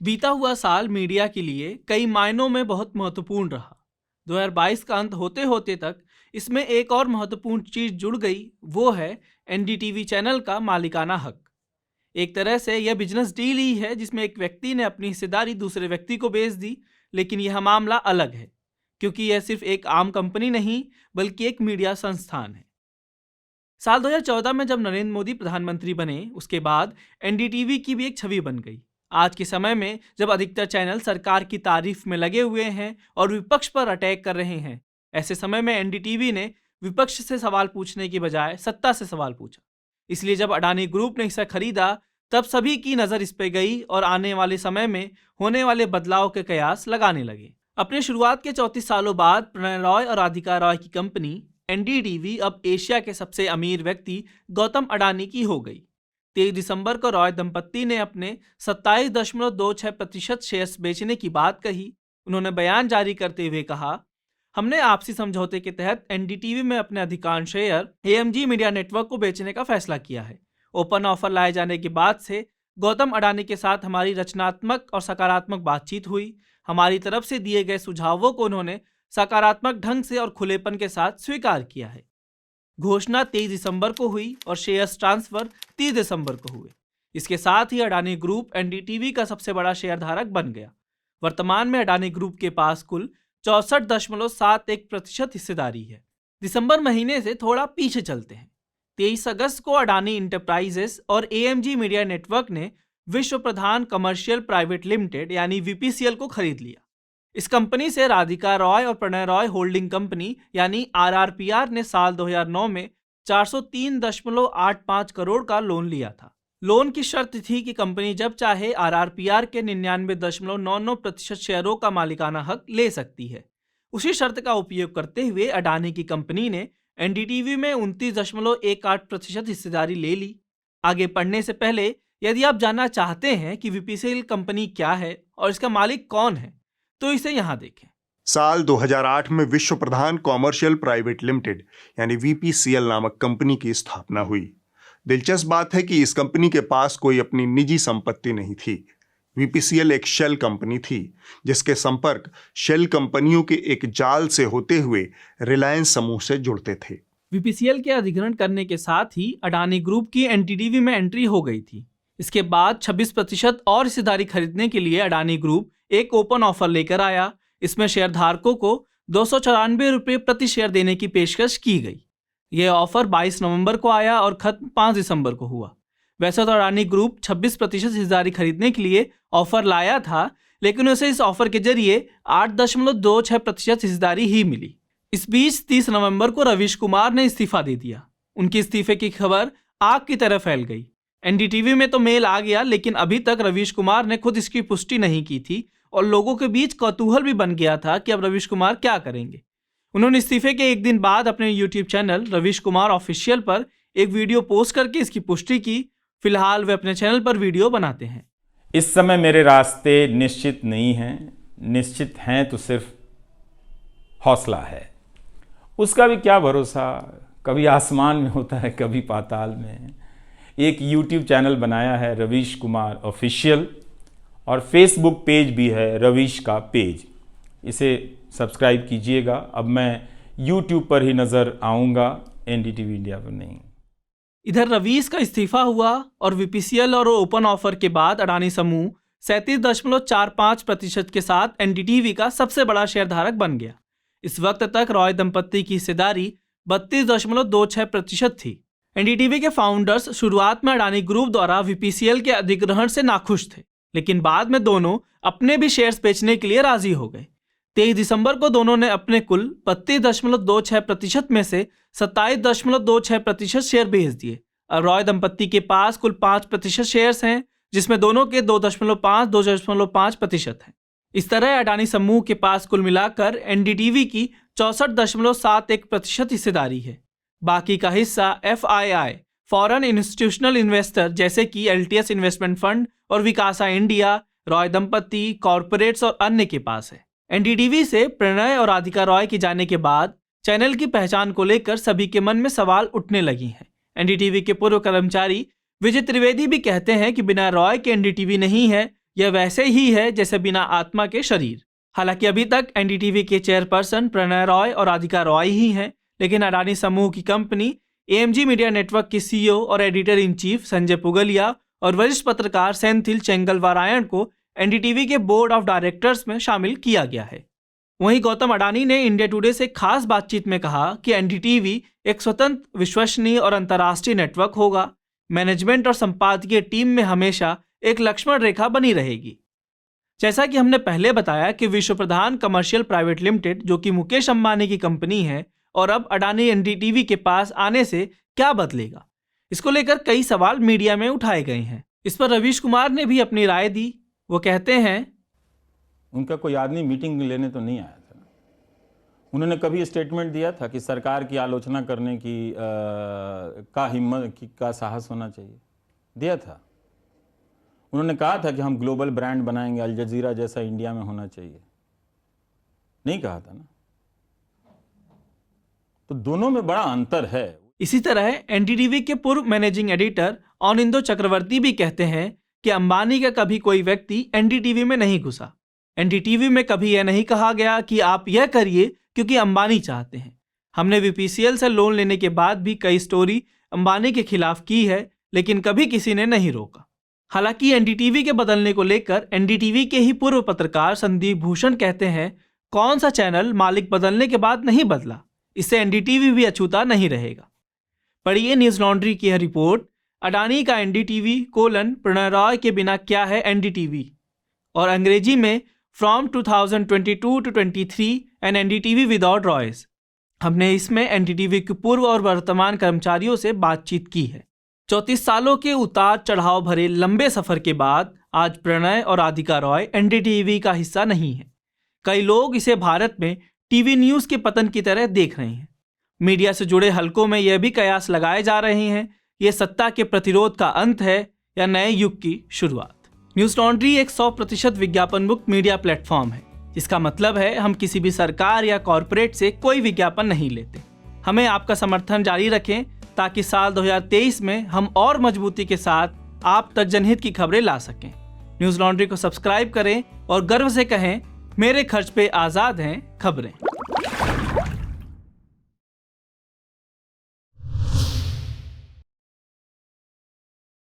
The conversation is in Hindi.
बीता हुआ साल मीडिया के लिए कई मायनों में बहुत महत्वपूर्ण रहा। 2022 का अंत होते होते तक इसमें एक और महत्वपूर्ण चीज जुड़ गई, वो है एनडीटीवी चैनल का मालिकाना हक। एक तरह से यह बिजनेस डील ही है जिसमें एक व्यक्ति ने अपनी हिस्सेदारी दूसरे व्यक्ति को बेच दी। लेकिन यह मामला अलग है, क्योंकि यह सिर्फ एक आम कंपनी नहीं बल्कि एक मीडिया संस्थान है। साल 2014 में जब नरेंद्र मोदी प्रधानमंत्री बने, उसके बाद एनडीटीवी की भी एक छवि बन गई। आज के समय में जब अधिकतर चैनल सरकार की तारीफ में लगे हुए हैं और विपक्ष पर अटैक कर रहे हैं, ऐसे समय में एनडीटीवी ने विपक्ष से सवाल पूछने की बजाय सत्ता से सवाल पूछा। इसलिए जब अडानी ग्रुप ने हिस्सा खरीदा, तब सभी की नज़र इस पे गई और आने वाले समय में होने वाले बदलाव के कयास लगाने लगे। अपने शुरुआत के 34 सालों बाद प्रणय रॉय और राधिका रॉय की कंपनी एनडीटीवी अब एशिया के सबसे अमीर व्यक्ति गौतम अडानी की हो गई। 23 दिसंबर को रॉय दंपत्ति ने अपने 27.26% शेयर्स बेचने की बात कही। उन्होंने बयान जारी करते हुए कहा, हमने आपसी समझौते के तहत एनडीटीवी में अपने अधिकांश शेयर एएमजी मीडिया नेटवर्क को बेचने का फैसला किया है। ओपन ऑफर लाए जाने के बाद से गौतम अडानी के साथ हमारी रचनात्मक और सकारात्मक बातचीत हुई। हमारी तरफ से दिए गए सुझावों को उन्होंने सकारात्मक ढंग से और खुलेपन के साथ स्वीकार किया है। घोषणा 23 दिसंबर को हुई और शेयर्स ट्रांसफर 30 दिसंबर को हुए। इसके साथ ही अडानी ग्रुप एनडीटीवी का सबसे बड़ा शेयरधारक बन गया। वर्तमान में अडानी ग्रुप के पास कुल 64.71% हिस्सेदारी है। दिसंबर महीने से थोड़ा पीछे चलते हैं। 23 अगस्त को अडानी इंटरप्राइजेस और एएमजी मीडिया नेटवर्क ने विश्व प्रधान कमर्शियल प्राइवेट लिमिटेड यानी वीपीसीएल को खरीद लिया। इस कंपनी से राधिका रॉय और प्रणय रॉय होल्डिंग कंपनी यानी आरआरपीआर ने साल 2009 में 403.85 करोड़ का लोन लिया था। लोन की शर्त थी कि कंपनी जब चाहे आरआरपीआर के 99.99% शेयरों का मालिकाना हक ले सकती है। उसी शर्त का उपयोग करते हुए अडानी की कंपनी ने एनडीटीवी में 29.18% हिस्सेदारी ले ली। आगे पढ़ने से पहले यदि आप जानना चाहते हैं कि वीपीसीएल कंपनी क्या है और इसका मालिक कौन है, तो इसे यहाँ देखें। साल 2008 में विश्व प्रधान कॉमर्शियल प्राइवेट लिमिटेड यानी वीपीसीएल नामक कंपनी की स्थापना हुई। दिलचस्प बात है कि इस कंपनी के पास कोई अपनी निजी संपत्ति नहीं थी। वीपीसीएल एक शेल कंपनी थी जिसके संपर्क शेल कंपनियों के एक जाल से होते हुए रिलायंस समूह से जुड़ते थे। वीपीसीएल के अधिग्रहण करने के साथ ही अडानी ग्रुप की एनडीटीवी में एंट्री हो गई थी। इसके बाद 26% और हिस्सेदारी खरीदने के लिए अडानी ग्रुप एक ओपन ऑफर लेकर आया। इसमें शेयरधारकों को 294 रुपये प्रति शेयर देने की पेशकश की गई। यह ऑफर 22 नवंबर को आया और खत्म 5 दिसंबर को हुआ। वैसे तो अडानी ग्रुप 26% हिस्सेदारी खरीदने के लिए ऑफर लाया था, लेकिन उसे इस ऑफर के जरिए 8.26% हिस्सेदारी ही मिली। इस बीच 30 नवंबर को रवीश कुमार ने इस्तीफा दे दिया। उनके इस्तीफे की खबर आग की तरह फैल गई। एनडीटीवी में तो मेल आ गया, लेकिन अभी तक रवीश कुमार ने खुद इसकी पुष्टि नहीं की थी और लोगों के बीच कौतूहल भी बन गया था कि अब रवीश कुमार क्या करेंगे। उन्होंने इस्तीफे के एक दिन बाद अपने YouTube channel Ravish Kumar official पर एक वीडियो पोस्ट करके इसकी पुष्टि की। फिलहाल वे अपने चैनल पर वीडियो बनाते हैं। इस समय मेरे रास्ते निश्चित नहीं हैं, निश्चित हैं तो सिर्फ हौसला है। उसका भी क्या भरोसा, कभी आसमान में होता है कभी पाताल में। एक यूट्यूब चैनल बनाया है रवीश कुमार ऑफिशियल और फेसबुक पेज भी है रवीश का पेज। इसे सब्सक्राइब कीजिएगा। अब मैं यूट्यूब पर ही नज़र आऊँगा, एनडीटीवी इंडिया पर नहीं। इधर रवीश का इस्तीफा हुआ और वीपीसीएल और ओपन ऑफर के बाद अडानी समूह 37.45% के साथ एनडीटीवी का सबसे बड़ा शेयरधारक बन गया। इस वक्त तक रॉय दंपत्ति की हिस्सेदारी 32.26% थी। एनडीटीवी के फाउंडर्स शुरुआत में अडानी ग्रुप द्वारा वीपीसीएल के अधिग्रहण से नाखुश थे, लेकिन बाद में दोनों अपने भी शेयर्स बेचने के लिए राजी हो गए। 23 दिसंबर को दोनों ने अपने कुल 32.26% में से 27.26% शेयर बेच दिए। अब रॉय दंपत्ति के पास कुल 5% शेयर्स हैं, जिसमें दोनों के 2.5% हैं। इस तरह अडानी समूह के पास कुल मिलाकर एनडीटीवी की 64.71% हिस्सेदारी है। बाकी का हिस्सा एफआईआई फॉरेन इंस्टीट्यूशनल इन्वेस्टर जैसे कि एलटीएस इन्वेस्टमेंट फंड और विकासा इंडिया, रॉय दंपत्ति, कॉर्पोरेट्स और अन्य के पास है। एनडीटीवी से प्रणय और राधिका रॉय के जाने के बाद चैनल की पहचान को लेकर सभी के मन में सवाल उठने लगी हैं। एनडीटीवी के पूर्व कर्मचारी विजय त्रिवेदी भी कहते हैं कि बिना रॉय के एनडीटीवी नहीं है, यह वैसे ही है जैसे बिना आत्मा के शरीर। हालांकि अभी तक एनडीटीवी के चेयरपर्सन प्रणय रॉय और राधिका रॉय ही हैं, लेकिन अडानी समूह की कंपनी एएमजी मीडिया नेटवर्क के सीईओ और editor in chief Sanjay Pugalia और वरिष्ठ पत्रकार सेंथिल चेंगलवारायण को एनडीटीवी के बोर्ड ऑफ डायरेक्टर्स में शामिल किया गया है। वहीं गौतम अडानी ने इंडिया टुडे से खास बातचीत में कहा कि एनडीटीवी एक स्वतंत्र, विश्वसनीय और अंतर्राष्ट्रीय नेटवर्क होगा। मैनेजमेंट और संपादकीय टीम में हमेशा एक लक्ष्मण रेखा बनी रहेगी। जैसा कि हमने पहले बताया कि विश्व प्रधान कमर्शियल प्राइवेट लिमिटेड, जो कि मुकेश अंबानी की कंपनी है, और अब अडानी एनडीटीवी के पास आने से क्या बदलेगा, इसको लेकर कई सवाल मीडिया में उठाए गए हैं। इस पर रवीश कुमार ने भी अपनी राय दी। वो कहते हैं, उनका कोई आदमी मीटिंग लेने तो नहीं आया था। उन्होंने कभी स्टेटमेंट दिया था कि सरकार की आलोचना करने की का हिम्मत का साहस होना चाहिए? दिया था। उन्होंने कहा था कि हम ग्लोबल ब्रांड बनाएंगे, अल जजीरा जैसा इंडिया में होना चाहिए? नहीं कहा था ना। तो दोनों में बड़ा अंतर है। इसी तरह एनडीटीवी के पूर्व मैनेजिंग एडिटर अनिंदो चक्रवर्ती भी कहते हैं कि अंबानी का कभी कोई व्यक्ति एनडीटीवी में नहीं घुसा। एनडीटीवी में कभी यह नहीं कहा गया कि आप यह करिए क्योंकि अंबानी चाहते हैं। हमने बीपीसीएल से लोन लेने के बाद भी कई स्टोरी अंबानी के खिलाफ की है, लेकिन कभी किसी ने नहीं रोका। हालांकि एनडीटीवी के बदलने को लेकर एनडीटीवी के ही पूर्व पत्रकार संदीप भूषण कहते हैं, कौन सा चैनल मालिक बदलने के बाद नहीं बदला, इससे एनडीटीवी भी अछूता नहीं रहेगा। पढ़िए न्यूज लॉन्ड्री की यह रिपोर्ट, अडानी का एनडीटीवी प्रणय रॉय के बिना क्या है एनडीटीवी, और अंग्रेजी में from 2022 to 23 an NDTV without Roys. हमने इसमें एनडीटीवी के पूर्व और वर्तमान कर्मचारियों से बातचीत की है। 34 सालों के उतार चढ़ाव भरे लंबे सफर के बाद आज प्रणय और राधिका रॉय एनडीटीवी का हिस्सा नहीं है। कई लोग इसे भारत में टीवी न्यूज़ के पतन की तरह देख रहे हैं। मीडिया से जुड़े हलकों में यह भी कयास लगाए जा रहे हैं, ये सत्ता के प्रतिरोध का अंत है या नए युग की शुरुआत। न्यूज लॉन्ड्री एक 100% विज्ञापन मुक्त मीडिया प्लेटफॉर्म है, जिसका मतलब है हम किसी भी सरकार या कॉरपोरेट से कोई विज्ञापन नहीं लेते। हमें आपका समर्थन जारी रखें ताकि साल 2023 में हम और मजबूती के साथ आप तक जनहित की खबरें ला सकें। न्यूज लॉन्ड्री को सब्सक्राइब करें और गर्व से कहें, मेरे खर्च पे आज़ाद हैं खबरें।